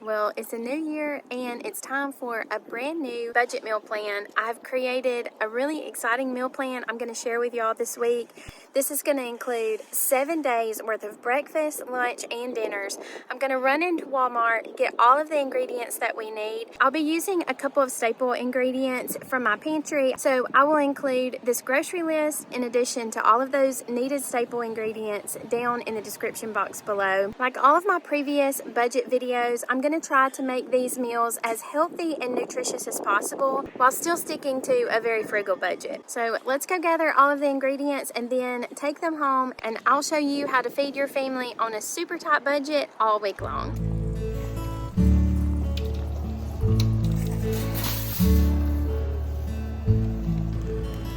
Well, it's a new year and it's time for a brand new budget meal plan. I've created a really exciting meal plan I'm going to share with y'all this week. This is going to include 7 days worth of breakfast, lunch, and dinners. I'm going to run into Walmart, get all of the ingredients that we need. I'll be using a couple of staple ingredients from my pantry, so I will include this grocery list in addition to all of those needed staple ingredients down in the description box below. Like all of my previous budget videos, I'm going to try to make these meals as healthy and nutritious as possible while still sticking to a very frugal budget. So let's go gather all of the ingredients and then take them home, and I'll show you how to feed your family on a super tight budget all week long.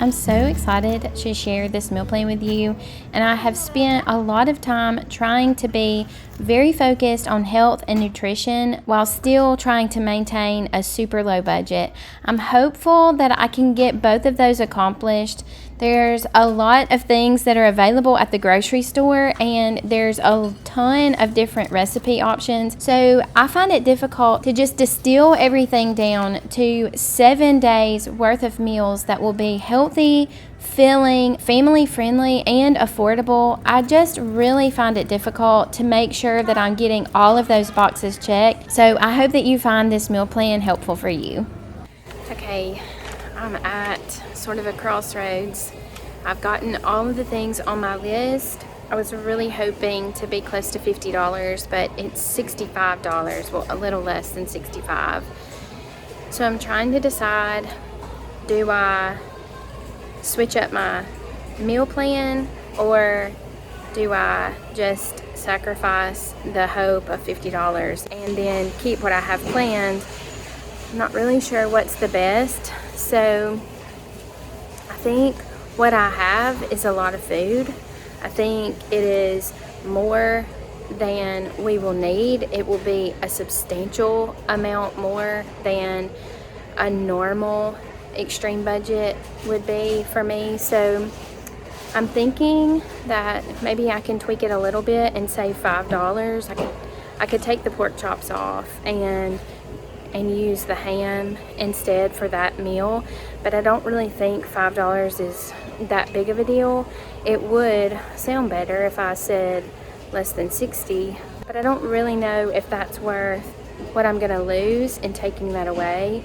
I'm so excited to share this meal plan with you, and I have spent a lot of time trying to be very focused on health and nutrition while still trying to maintain a super low budget. I'm hopeful that I can get both of those accomplished. There's a lot of things that are available at the grocery store, and there's a ton of different recipe options. So I find it difficult to just distill everything down to 7 days worth of meals that will be healthy, filling, family friendly, and affordable. I just really find it difficult to make sure that I'm getting all of those boxes checked. So I hope that you find this meal plan helpful for you. Okay, I'm at sort of a crossroads. I've gotten all of the things on my list. I was really hoping to be close to $50, but it's $65, well, a little less than $65. So I'm trying to decide, do I switch up my meal plan, or do I just sacrifice the hope of $50 and then keep what I have planned? I'm not really sure what's the best. So I think what I have is a lot of food. I think it is more than we will need. It will be a substantial amount more than a normal extreme budget would be for me. So I'm thinking that maybe I can tweak it a little bit and save $5. I could take the pork chops off and use the ham instead for that meal, but I don't really think $5 is that big of a deal. It would sound better if I said less than 60, but I don't really know if that's worth what I'm gonna lose in taking that away.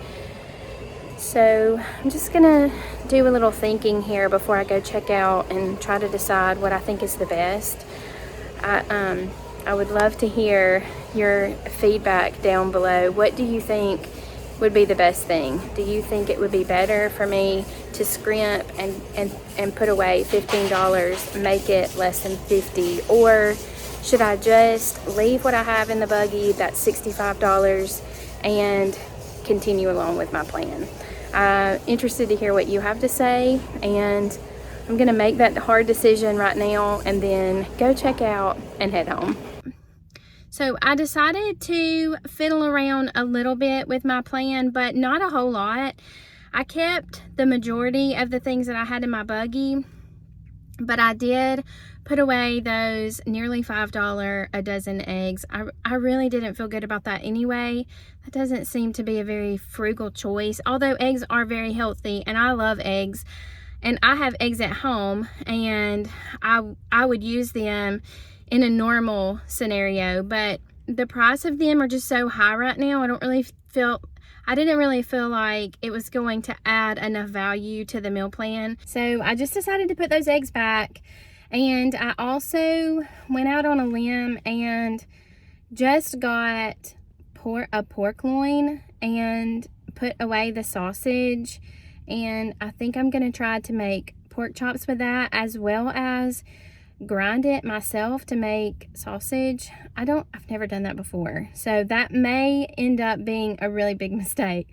So I'm just gonna do a little thinking here before I go check out and try to decide what I think is the best. I would love to hear your feedback down below. What do you think would be the best thing? Do you think it would be better for me to scrimp and put away $15, make it less than 50, or should I just leave what I have in the buggy, that's $65, and continue along with my plan? I'm interested to hear what you have to say, and I'm gonna make that hard decision right now and then go check out and head home. So I decided to fiddle around a little bit with my plan, but not a whole lot. I kept the majority of the things that I had in my buggy, but I did put away those nearly $5 a dozen eggs. I really didn't feel good about that anyway. That doesn't seem to be a very frugal choice, although eggs are very healthy and I love eggs. And I have eggs at home, and I would use them in a normal scenario, but the price of them are just so high right now. I didn't really feel like it was going to add enough value to the meal plan. So I just decided to put those eggs back. And I also went out on a limb and just got a pork loin and put away the sausage. And I think I'm gonna try to make pork chops with that, as well as grind it myself to make sausage. I've never done that before, so that may end up being a really big mistake.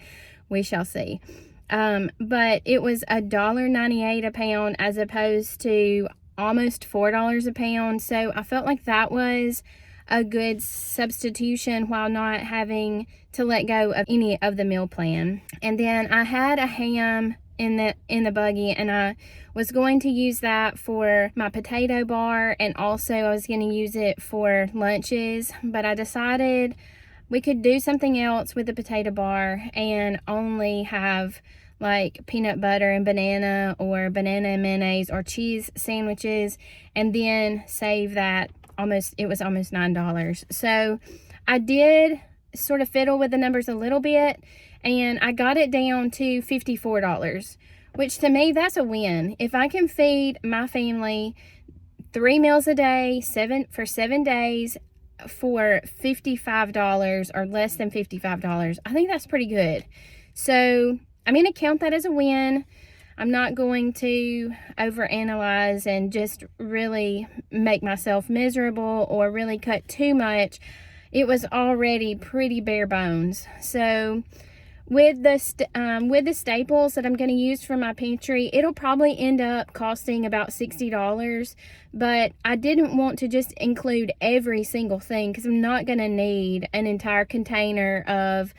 We shall see. But it was $1.98 a pound as opposed to almost $4 a pound, so I felt like that was a good substitution while not having to let go of any of the meal plan. And then I had a ham in the buggy, and I was going to use that for my potato bar, and also I was going to use it for lunches, but I decided we could do something else with the potato bar and only have like peanut butter and banana, or banana and mayonnaise, or cheese sandwiches, and then save that. It was almost $9. So I did sort of fiddle with the numbers a little bit, and I got it down to $54, which to me, that's a win. If I can feed my family 3 meals a day, for 7 days, for $55 or less than $55, I think that's pretty good. So I'm going to count that as a win. I'm not going to overanalyze and just really make myself miserable or really cut too much. It was already pretty bare bones. So with the staples that I'm going to use for my pantry, it'll probably end up costing about $60, but I didn't want to just include every single thing because I'm not going to need an entire container of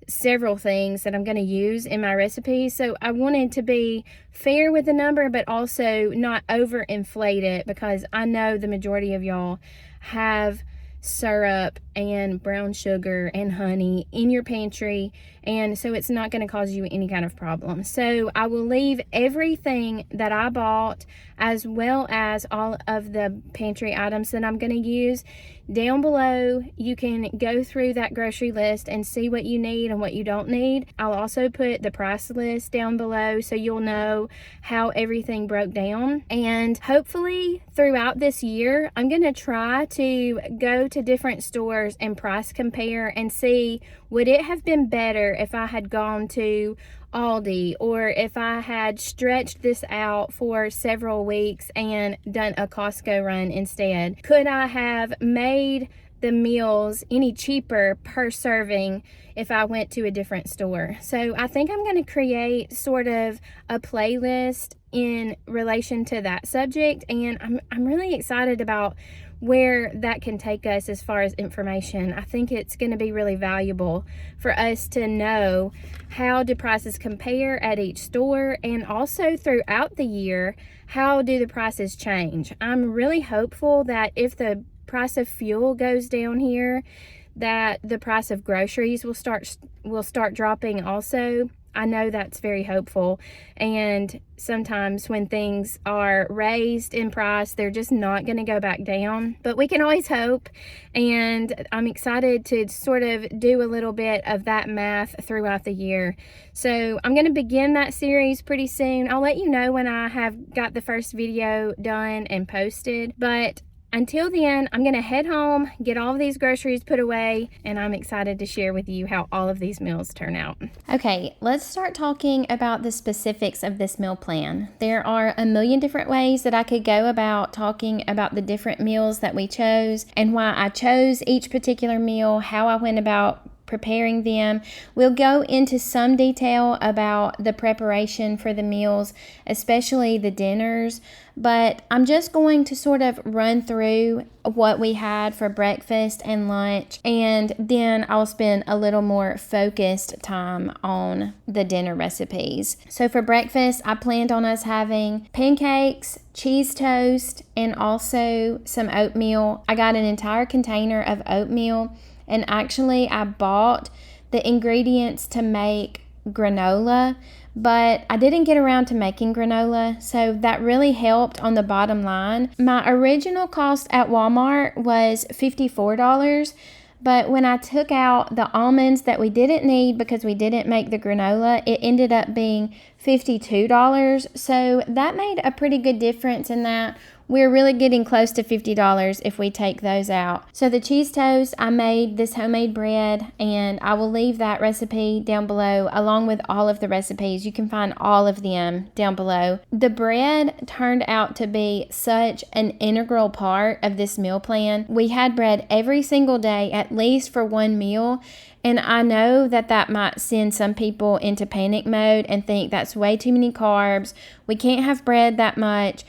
several things that I'm going to use in my recipe. So I wanted to be fair with the number, but also not overinflate it, because I know the majority of y'all have syrup and brown sugar and honey in your pantry, and so it's not going to cause you any kind of problem. So I will leave everything that I bought, as well as all of the pantry items that I'm going to use, down below. You can go through that grocery list and see what you need and what you don't need. I'll also put the price list down below so you'll know how everything broke down. And hopefully throughout this year, I'm going to try to go to different stores and price compare and see, would it have been better if I had gone to Aldi, or if I had stretched this out for several weeks and done a Costco run instead? Could I have made the meals any cheaper per serving if I went to a different store? So I think I'm going to create sort of a playlist in relation to that subject, and I'm really excited about where that can take us as far as information. I think it's going to be really valuable for us to know how do prices compare at each store, and also throughout the year, how do the prices change. I'm really hopeful that if the price of fuel goes down here, that the price of groceries will start dropping also. I know that's very hopeful, and sometimes when things are raised in price, they're just not going to go back down, but we can always hope. And I'm excited to sort of do a little bit of that math throughout the year. So I'm going to begin that series pretty soon. I'll let you know when I have got the first video done and posted, but until then, I'm going to head home, get all of these groceries put away, and I'm excited to share with you how all of these meals turn out. Okay, let's start talking about the specifics of this meal plan. There are a million different ways that I could go about talking about the different meals that we chose and why I chose each particular meal, how I went about preparing them. We'll go into some detail about the preparation for the meals, especially the dinners, but I'm just going to sort of run through what we had for breakfast and lunch, and then I'll spend a little more focused time on the dinner recipes. So for breakfast, I planned on us having pancakes, cheese toast, and also some oatmeal. I got an entire container of oatmeal, and actually I bought the ingredients to make granola, but I didn't get around to making granola, so that really helped on the bottom line. My original cost at Walmart was $54, but when I took out the almonds that we didn't need because we didn't make the granola, it ended up being $52. So that made a pretty good difference in that. We're really getting close to $50 if we take those out. So the cheese toast, I made this homemade bread, and I will leave that recipe down below along with all of the recipes. You can find all of them down below. The bread turned out to be such an integral part of this meal plan. We had bread every single day, at least for one meal. And I know that that might send some people into panic mode and think that's way too many carbs. We can't have bread that much.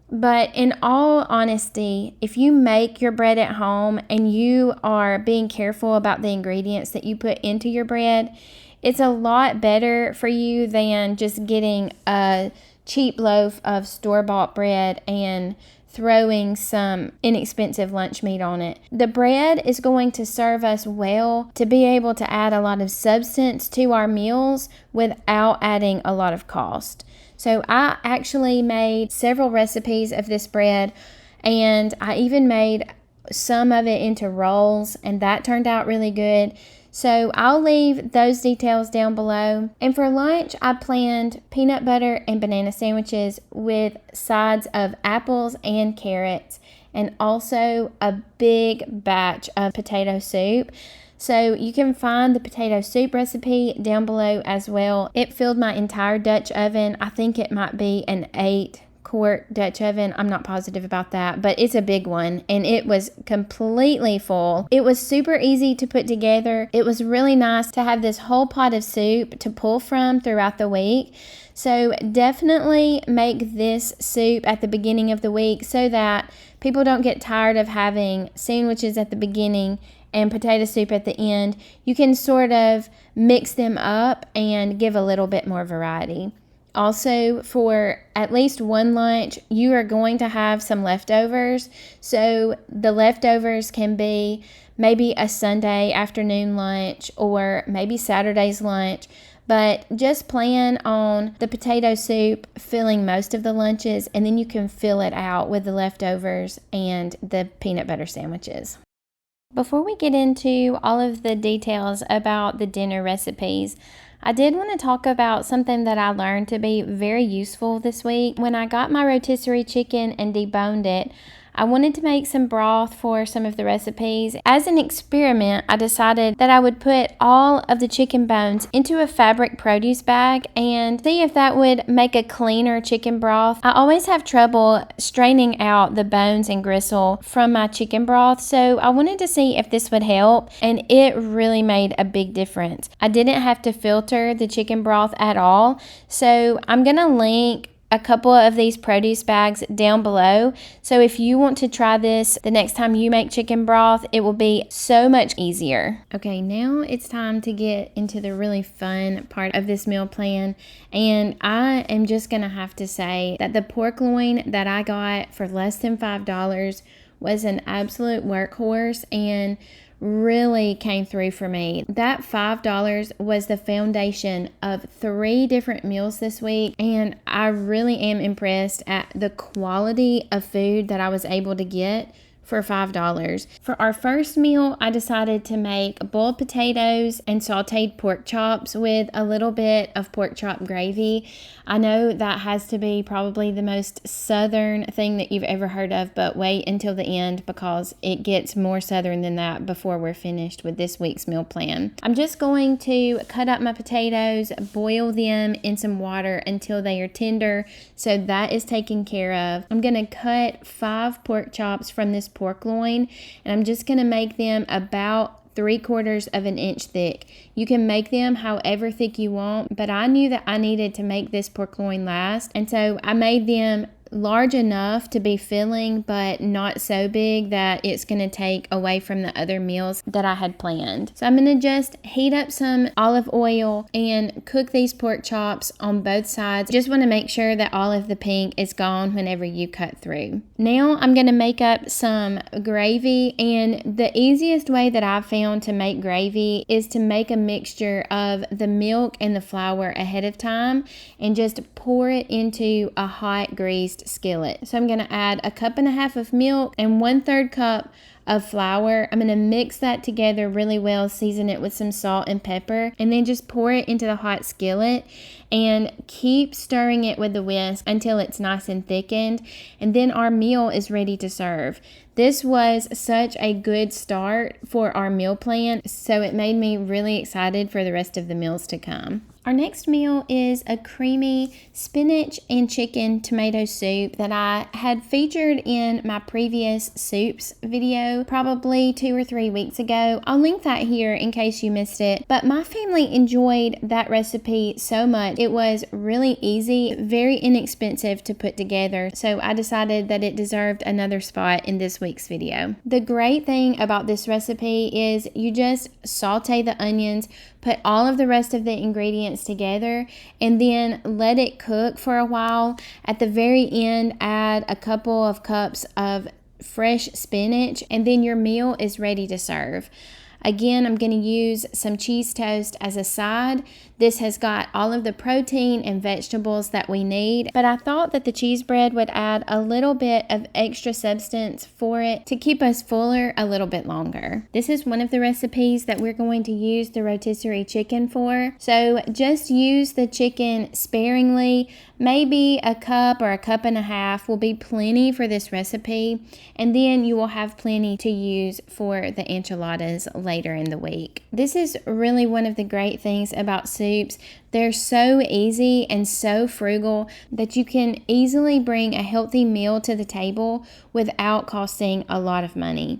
But in all honesty, if you make your bread at home and you are being careful about the ingredients that you put into your bread, it's a lot better for you than just getting a cheap loaf of store-bought bread and throwing some inexpensive lunch meat on it. The bread is going to serve us well to be able to add a lot of substance to our meals without adding a lot of cost. So I actually made several recipes of this bread, and I even made some of it into rolls, and that turned out really good. So I'll leave those details down below. And for lunch, I planned peanut butter and banana sandwiches with sides of apples and carrots, and also a big batch of potato soup. So you can find the potato soup recipe down below as well. It filled my entire Dutch oven. I think it might be an 8-quart Dutch oven. I'm not positive about that, but it's a big one, and it was completely full. It was super easy to put together. It was really nice to have this whole pot of soup to pull from throughout the week. So definitely make this soup at the beginning of the week so that people don't get tired of having sandwiches at the beginning and potato soup at the end. You can sort of mix them up and give a little bit more variety. Also, for at least one lunch, you are going to have some leftovers. So the leftovers can be maybe a Sunday afternoon lunch or maybe Saturday's lunch. But just plan on the potato soup filling most of the lunches, and then you can fill it out with the leftovers and the peanut butter sandwiches. Before we get into all of the details about the dinner recipes, I did want to talk about something that I learned to be very useful this week. When I got my rotisserie chicken and deboned it, I wanted to make some broth for some of the recipes. As an experiment, I decided that I would put all of the chicken bones into a fabric produce bag and see if that would make a cleaner chicken broth. I always have trouble straining out the bones and gristle from my chicken broth, so I wanted to see if this would help, and it really made a big difference. I didn't have to filter the chicken broth at all, so I'm going to link a couple of these produce bags down below. So if you want to try this the next time you make chicken broth, it will be so much easier. Okay, now it's time to get into the really fun part of this meal plan. And I am just gonna have to say that the pork loin that I got for less than $5 was an absolute workhorse and really came through for me. That $5 was the foundation of 3 different meals this week, and I really am impressed at the quality of food that I was able to get for $5. For our first meal, I decided to make boiled potatoes and sauteed pork chops with a little bit of pork chop gravy. I know that has to be probably the most southern thing that you've ever heard of, but wait until the end because it gets more southern than that before we're finished with this week's meal plan. I'm just going to cut up my potatoes, boil them in some water until they are tender, so that is taken care of. I'm going to cut 5 pork chops from this pork loin, and I'm just going to make them about 3/4 of an inch thick. You can make them however thick you want, but I knew that I needed to make this pork loin last, and so I made them large enough to be filling, but not so big that it's going to take away from the other meals that I had planned. So I'm going to just heat up some olive oil and cook these pork chops on both sides. Just want to make sure that all of the pink is gone whenever you cut through. Now I'm going to make up some gravy, and the easiest way that I've found to make gravy is to make a mixture of the milk and the flour ahead of time and just pour it into a hot greased skillet. So I'm going to add 1.5 cups of milk and 1/3 cup of flour. I'm going to mix that together really well, season it with some salt and pepper, and then just pour it into the hot skillet and keep stirring it with the whisk until it's nice and thickened, and then our meal is ready to serve. This was such a good start for our meal plan, so it made me really excited for the rest of the meals to come. Our next meal is a creamy spinach and chicken tomato soup that I had featured in my previous soups video. video probably 2 or 3 weeks ago. I'll link that here in case you missed it. But my family enjoyed that recipe so much. It was really easy, very inexpensive to put together. So I decided that it deserved another spot in this week's video. The great thing about this recipe is you just saute the onions, put all of the rest of the ingredients together, and then let it cook for a while. At the very end, add a couple of cups of fresh spinach, and then your meal is ready to serve. Again, I'm going to use some cheese toast as a side. This has got all of the protein and vegetables that we need, but I thought that the cheese bread would add a little bit of extra substance for it to keep us fuller a little bit longer. This is one of the recipes that we're going to use the rotisserie chicken for. So just use the chicken sparingly. Maybe a cup or a cup and a half will be plenty for this recipe, and then you will have plenty to use for the enchiladas later in the week. This is really one of the great things about soups. They're so easy and so frugal that you can easily bring a healthy meal to the table without costing a lot of money.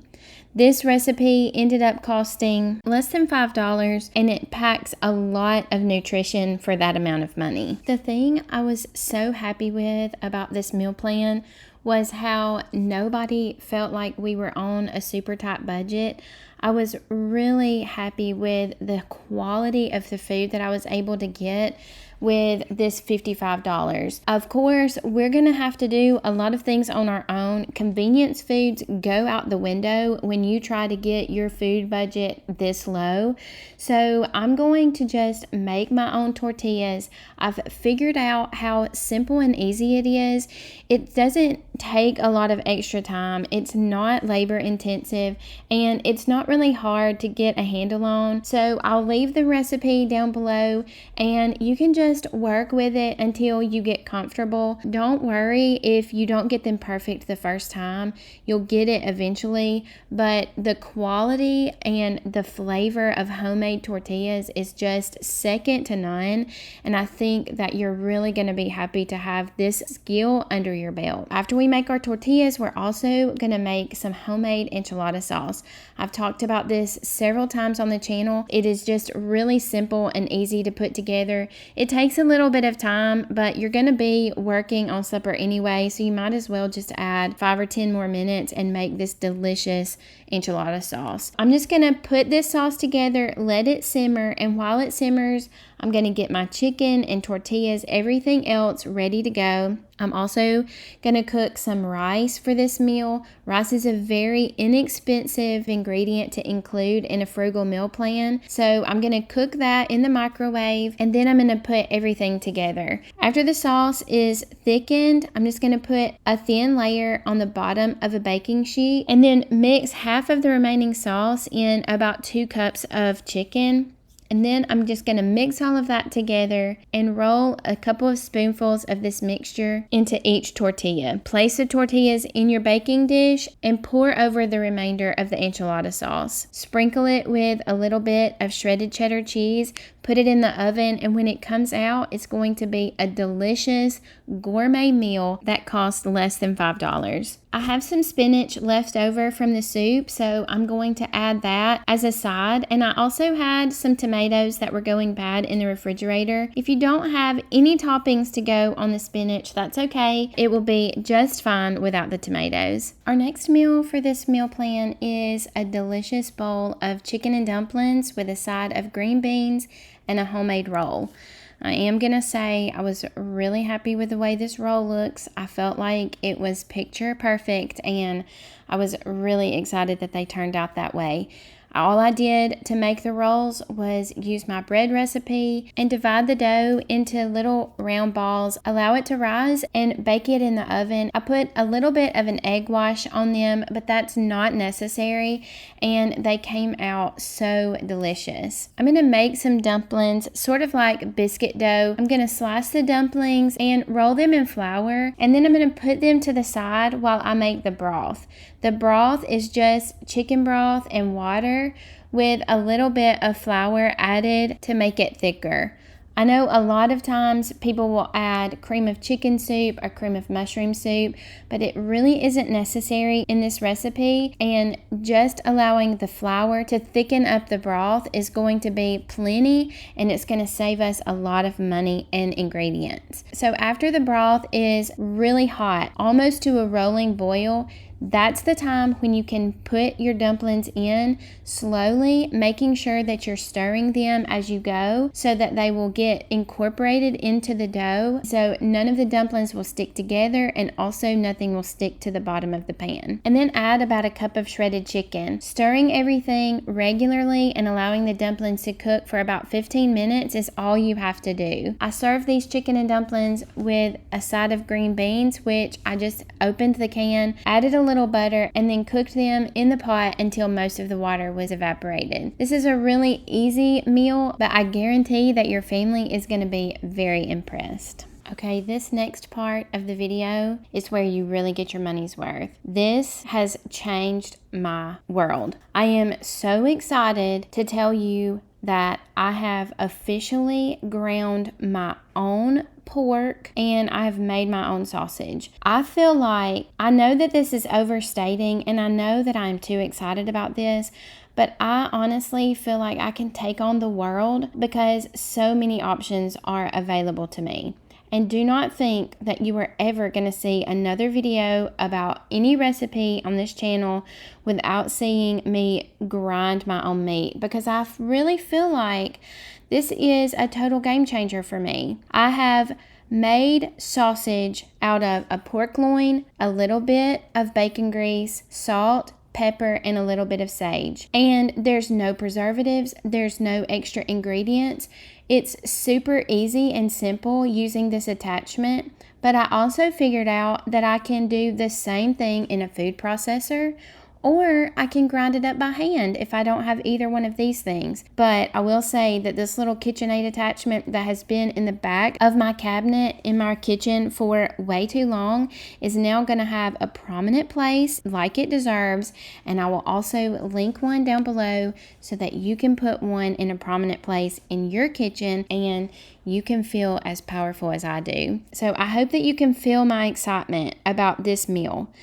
This recipe ended up costing less than $5, and it packs a lot of nutrition for that amount of money. The thing I was so happy with about this meal plan was how nobody felt like we were on a super tight budget. I was really happy with the quality of the food that I was able to get with this $55. Of course, we're gonna have to do a lot of things on our own. Convenience foods go out the window when you try to get your food budget this low. So I'm going to just make my own tortillas. I've figured out how simple and easy it is. It doesn't take a lot of extra time. It's not labor intensive, and it's not really hard to get a handle on. So I'll leave the recipe down below, and you can just work with it until you get comfortable. Don't worry if you don't get them perfect the first time. You'll get it eventually, but the quality and the flavor of homemade tortillas is just second to none, and I think that you're really going to be happy to have this skill under your belt. After we make our tortillas, we're also going to make some homemade enchilada sauce. I've talked about this several times on the channel. It is just really simple and easy to put together. It takes a little bit of time, but you're going to be working on supper anyway, so you might as well just add 5 or 10 more minutes and make this delicious enchilada sauce. I'm just going to put this sauce together, let it simmer, and while it simmers, I'm going to get my chicken and tortillas, everything else ready to go. I'm also going to cook some rice for this meal. Rice is a very inexpensive ingredient to include in a frugal meal plan. So I'm going to cook that in the microwave, and then I'm going to put everything together. After the sauce is thickened, I'm just going to put a thin layer on the bottom of a baking sheet, and then mix half of the remaining sauce in about 2 cups of chicken. And then I'm just going to mix all of that together and roll a couple of spoonfuls of this mixture into each tortilla. Place the tortillas in your baking dish and pour over the remainder of the enchilada sauce. Sprinkle it with a little bit of shredded cheddar cheese. Put it in the oven, and when it comes out, it's going to be a delicious gourmet meal that costs less than $5. I have some spinach left over from the soup, so I'm going to add that as a side. And I also had some tomatoes that were going bad in the refrigerator. If you don't have any toppings to go on the spinach, that's okay. It will be just fine without the tomatoes. Our next meal for this meal plan is a delicious bowl of chicken and dumplings with a side of green beans and a homemade roll. I am going to say I was really happy with the way this roll looks. I felt like it was picture perfect, and I was really excited that they turned out that way. All I did to make the rolls was use my bread recipe and divide the dough into little round balls, allow it to rise, and bake it in the oven. I put a little bit of an egg wash on them, but that's not necessary, and they came out so delicious. I'm going to make some dumplings, sort of like biscuit dough. I'm going to slice the dumplings and roll them in flour, and then I'm going to put them to the side while I make the broth. The broth is just chicken broth and water with a little bit of flour added to make it thicker. I know a lot of times people will add cream of chicken soup or cream of mushroom soup, but it really isn't necessary in this recipe, and just allowing the flour to thicken up the broth is going to be plenty, and it's going to save us a lot of money and ingredients. So after the broth is really hot, almost to a rolling boil, that's the time when you can put your dumplings in slowly, making sure that you're stirring them as you go so that they will get incorporated into the dough, so none of the dumplings will stick together and also nothing will stick to the bottom of the pan. And then add about a cup of shredded chicken. Stirring everything regularly and allowing the dumplings to cook for about 15 minutes is all you have to do. I serve these chicken and dumplings with a side of green beans, which I just opened the can, added a little butter, and then cooked them in the pot until most of the water was evaporated. This is a really easy meal, but I guarantee that your family is going to be very impressed. Okay, this next part of the video is where you really get your money's worth. This has changed my world. I am so excited to tell you that I have officially ground my own pork and I've made my own sausage. I feel like, I know that this is overstating and I know that I'm too excited about this, but I honestly feel like I can take on the world because so many options are available to me. And do not think that you are ever going to see another video about any recipe on this channel without seeing me grind my own meat, because I really feel like this is a total game changer for me. I have made sausage out of a pork loin, a little bit of bacon grease, salt, pepper, and a little bit of sage. And there's no preservatives, there's no extra ingredients. It's super easy and simple using this attachment, but I also figured out that I can do the same thing in a food processor, or I can grind it up by hand if I don't have either one of these things. But I will say that this little KitchenAid attachment that has been in the back of my cabinet in my kitchen for way too long is now going to have a prominent place like it deserves, and I will also link one down below so that you can put one in a prominent place in your kitchen and you can feel as powerful as I do. So I hope that you can feel my excitement about this meal.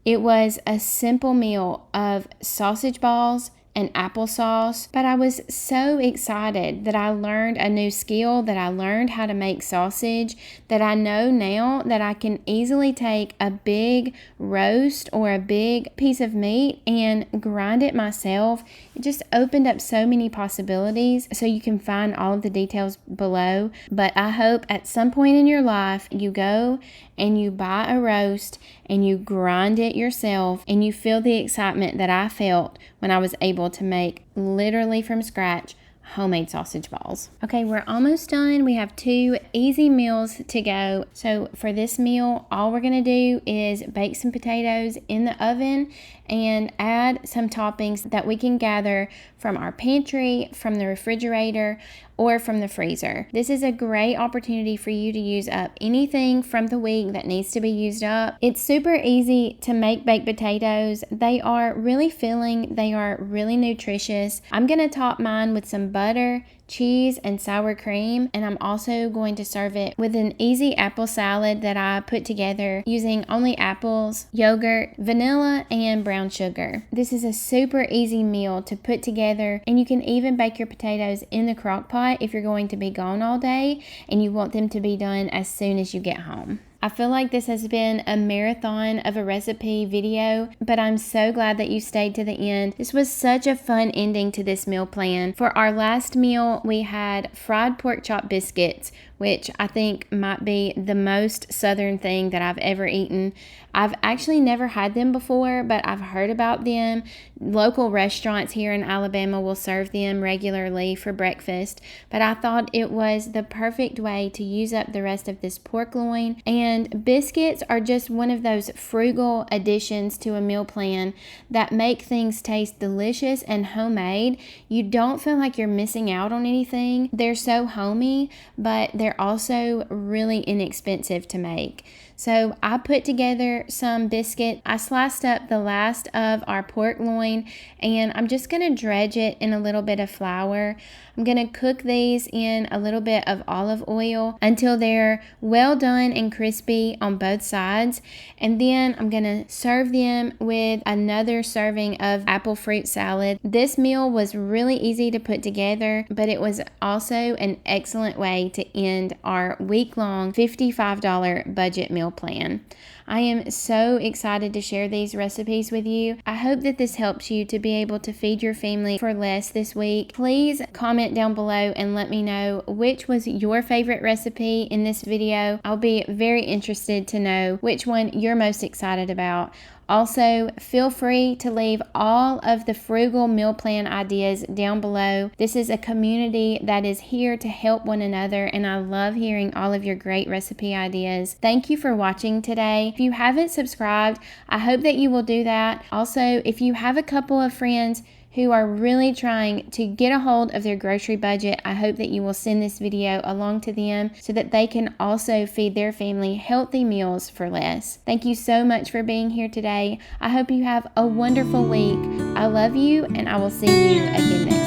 It was a simple meal of sausage balls and applesauce, but I was so excited that I learned a new skill, that I learned how to make sausage, that I know now that I can easily take a big roast or a big piece of meat and grind it myself. It just opened up so many possibilities, so you can find all of the details below. But I hope at some point in your life you go and you buy a roast and you grind it yourself and you feel the excitement that I felt when I was able to make literally from scratch homemade sausage balls. Okay, we're almost done. We have 2 easy meals to go. So for this meal, all we're gonna do is bake some potatoes in the oven and add some toppings that we can gather from our pantry, from the refrigerator, or from the freezer. This is a great opportunity for you to use up anything from the week that needs to be used up. It's super easy to make baked potatoes. They are really filling. They are really nutritious. I'm gonna top mine with some butter, cheese, and sour cream, and I'm also going to serve it with an easy apple salad that I put together using only apples, yogurt, vanilla, and brown sugar. This is a super easy meal to put together, and you can even bake your potatoes in the crock pot if you're going to be gone all day and you want them to be done as soon as you get home. I feel like this has been a marathon of a recipe video, but I'm so glad that you stayed to the end. This was such a fun ending to this meal plan. For our last meal, we had fried pork chop biscuits, which I think might be the most southern thing that I've ever eaten. I've actually never had them before, but I've heard about them. Local restaurants here in Alabama will serve them regularly for breakfast, but I thought it was the perfect way to use up the rest of this pork loin. And biscuits are just one of those frugal additions to a meal plan that make things taste delicious and homemade. You don't feel like you're missing out on anything. They're so homey, but they're also really inexpensive to make. So I put together some biscuit. I sliced up the last of our pork loin and I'm just going to dredge it in a little bit of flour. I'm going to cook these in a little bit of olive oil until they're well done and crispy on both sides. And then I'm going to serve them with another serving of apple fruit salad. This meal was really easy to put together, but it was also an excellent way to end our week-long $55 budget meal plan. I am so excited to share these recipes with you. I hope that this helps you to be able to feed your family for less this week. Please comment down below and let me know which was your favorite recipe in this video. I'll be very interested to know which one you're most excited about. Also, feel free to leave all of the frugal meal plan ideas down below. This is a community that is here to help one another, and I love hearing all of your great recipe ideas. Thank you for watching today. If you haven't subscribed, I hope that you will do that. Also, if you have a couple of friends who are really trying to get a hold of their grocery budget, I hope that you will send this video along to them so that they can also feed their family healthy meals for less. Thank you so much for being here today. I hope you have a wonderful week. I love you, and I will see you again next time.